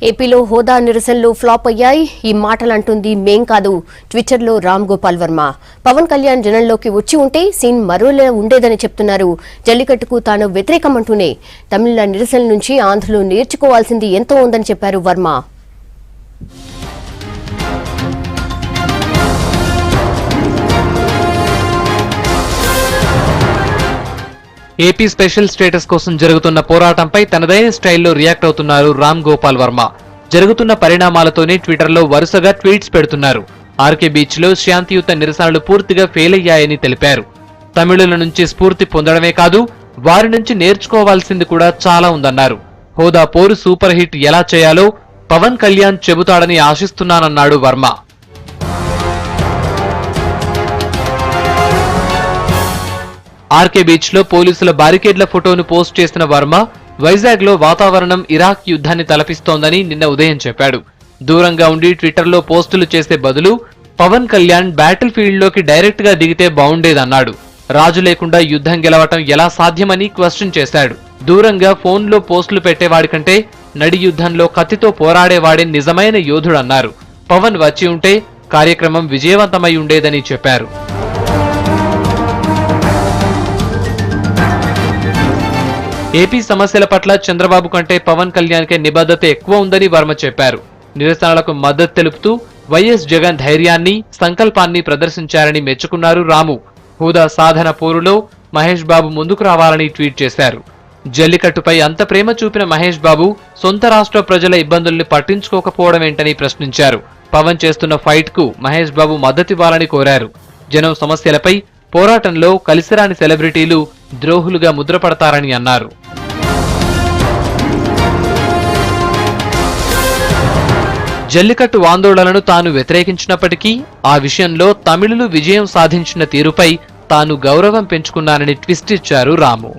ఏపీలో హోదా నిరసనలు ఫ్లాప్ అయ్యాయి. ఈ మాటలంటుంది మేం కాదు ట్విట్టర్లో రామ్ గోపాల్ వర్మ. పవన్ కళ్యాణ్ జనంలోకి వచ్చి ఉంటే సీన్ మరోలా ఉండేదని చెప్తున్నారు. జల్లికట్టుకు తాను వ్యతిరేకమంటూనే తమిళ నిరసనల నుంచి ఆంధ్రలో నేర్చుకోవాల్సింది ఎంతో ఉందని చెప్పారు వర్మ. ఏపీ స్పెషల్ స్టేటస్ కోసం జరుగుతున్న పోరాటంపై తనదైన స్టైల్లో రియాక్ట్ అవుతున్నారు రామ్ గోపాల్ వర్మ. జరుగుతున్న పరిణామాలతోనే ట్విట్టర్లో వరుసగా ట్వీట్స్ పెడుతున్నారు. ఆర్కే బీచ్ లో శాంతియుత నిరసనలు పూర్తిగా ఫెయిల్ అయ్యాయని తెలిపారు. తమిళుల నుంచి స్ఫూర్తి పొందడమే కాదు, వారి నుంచి నేర్చుకోవాల్సింది కూడా చాలా ఉందన్నారు. హోదా పోరు సూపర్ హిట్ ఎలా చేయాలో పవన్ కళ్యాణ్ చెబుతాడని ఆశిస్తున్నానన్నాడు వర్మ. ఆర్కే బీచ్ లో పోలీసుల బారికేడ్ల ఫోటోను పోస్ట్ చేసిన వర్మ, వైజాగ్ లో వాతావరణం ఇరాక్ యుద్ధాన్ని తలపిస్తోందని నిన్న ఉదయం చెప్పాడు. దూరంగా ఉండి ట్విట్టర్లో పోస్టులు చేసే బదులు పవన్ కళ్యాణ్ బ్యాటిల్ ఫీల్డ్ లోకి డైరెక్ట్ గా దిగితే బావుండేదన్నాడు. రాజు లేకుండా యుద్ధం గెలవటం ఎలా సాధ్యమని క్వశ్చన్ చేశాడు. దూరంగా ఫోన్లో పోస్టులు పెట్టేవాడి కంటే నడి యుద్ధంలో కత్తితో పోరాడేవాడే నిజమైన యోధుడన్నారు. పవన్ వచ్చి ఉంటే కార్యక్రమం విజయవంతమై ఉండేదని చెప్పారు. ఏపీ సమస్యల పట్ల చంద్రబాబు కంటే పవన్ కళ్యాణ్కే నిబద్ధత ఎక్కువ ఉందని వర్మ చెప్పారు. నిరసనలకు మద్దతు తెలుపుతూ వైఎస్ జగన్ ధైర్యాన్ని, సంకల్పాన్ని ప్రదర్శించారని మెచ్చుకున్నారు రాము. హోదా సాధన పోరులో మహేష్ బాబు ముందుకు రావాలని ట్వీట్ చేశారు. జల్లికట్టుపై అంత ప్రేమ చూపిన మహేష్ బాబు సొంత రాష్ట్ర ప్రజల ఇబ్బందుల్ని పట్టించుకోకపోవడమేంటని ప్రశ్నించారు. పవన్ చేస్తున్న ఫైట్ కు మహేష్ బాబు మద్దతివ్వాలని కోరారు. జనం సమస్యలపై పోరాటంలో కలిసిరాని సెలబ్రిటీలు ద్రోహులుగా ముద్రపడతారని అన్నారు. జల్లికట్టు ఆందోళనను తాను వ్యతిరేకించినప్పటికీ ఆ విషయంలో తమిళులు విజయం సాధించిన తీరుపై తాను గౌరవం పెంచుకున్నానని ట్విస్ట్ ఇచ్చారు రాము.